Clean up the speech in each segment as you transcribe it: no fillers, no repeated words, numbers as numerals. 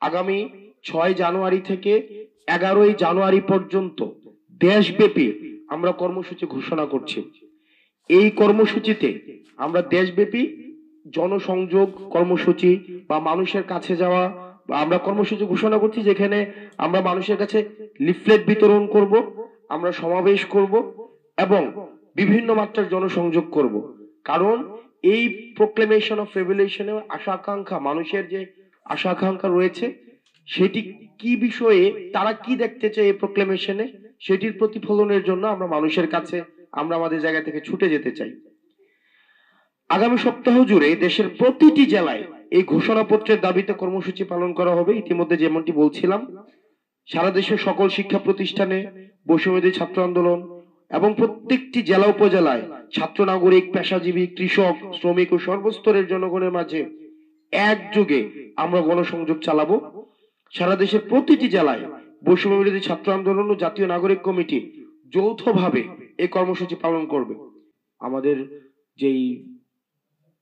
আগামী 6 জানুয়ারি থেকে 11 জানুয়ারি পর্যন্ত দেশব্যাপী আমরা কর্মসূচি ঘোষণা করছি। এই কর্মসূচিতে আমরা দেশব্যাপী জনসংযোগ কর্মসূচি বা মানুষের কাছে যাওয়া বা আমরা কর্মসূচি ঘোষণা করছি, যেখানে আমরা মানুষের কাছে লিফলেট বিতরণ করব, আমরা সমাবেশ করব এবং বিভিন্ন মাত্রার জনসংযোগ করব। কারণ এই প্রোক্লেমেশন অফ রেভলিউশনের আশা আকাঙ্ক্ষা, মানুষের যে আশা আকাঙ্ক্ষা রয়েছে, সেটি কি বিষয়ে তারা কি দেখতে চায় এই প্রোক্লেমেশনে, সেটির প্রতিফলনের জন্য আমরা মানুষের কাছে আমরা আমাদের জায়গা থেকে ছুটে যেতে চাই। আগামী সপ্তাহ জুড়ে দেশের প্রতিটি জেলায় এই ঘোষণাপত্রের দাবিতে কর্মসূচি পালন করা হবে। ইতিমধ্যে যেমনটি বলছিলাম, সারা দেশের সকল শিক্ষা প্রতিষ্ঠানে বৈষম্যবিরোধী ছাত্র আন্দোলন এবং প্রত্যেকটি জেলা উপজেলায় ছাত্র, নাগরিক, পেশাজীবী, কৃষক, শ্রমিক ও সর্বস্তরের জনগণের মাঝে একযোগে আমরা গণসংযোগ চালাবো। সারা দেশের প্রতিটি জেলায় বৈষম্যবিরোধী ছাত্র আন্দোলন ও জাতীয় নাগরিক কমিটি যৌথভাবে এই কর্মসূচি পালন করবে। আমাদের যেই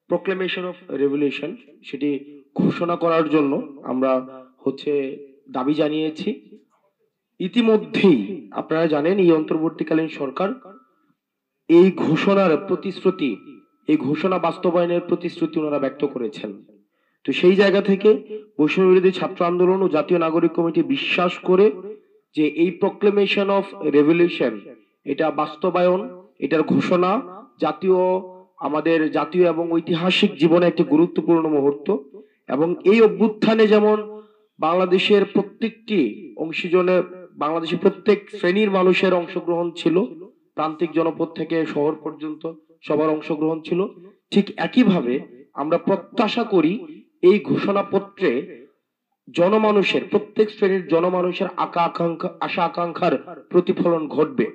প্রোক্লেমেশন অফ রেভলিউশন সেটি ঘোষণা করার জন্য আমরা দাবি জানিয়েছি। ইতিমধ্যেই আপনারা জানেন, এই অন্তর্বর্তীকালীন সরকার এই ঘোষণার প্রতিশ্রুতি, এই ঘোষণা বাস্তবায়নের প্রতিশ্রুতি ওনারা ব্যক্ত করেছেন। তো সেই জায়গা থেকে বৈষম্যবিরোধী ছাত্র আন্দোলন ও জাতীয় নাগরিক কমিটি বিশ্বাস করে যে এই প্রোক্লেমেশন অফ রেভলিউশন এটা বাস্তবায়ন, এটার ঘোষণা আমাদের জাতীয় এবং ঐতিহাসিক জীবনে একটি গুরুত্বপূর্ণ মুহূর্ত। এবং এই অভ্যুত্থানে যেমন বাংলাদেশের প্রত্যেকটি অংশীজনে, বাংলাদেশের প্রত্যেক শ্রেণীর মানুষের অংশগ্রহণ ছিল, প্রান্তিক জনপদ থেকে শহর পর্যন্ত সবার অংশগ্রহণ ছিল, ঠিক একইভাবে আমরা প্রত্যাশা করি এই ঘোষণাপত্রে জনমানুষের, প্রত্যেক শ্রেণীর জনমানুষের আশা আকাঙ্ক্ষার প্রতিফলন ঘটবে।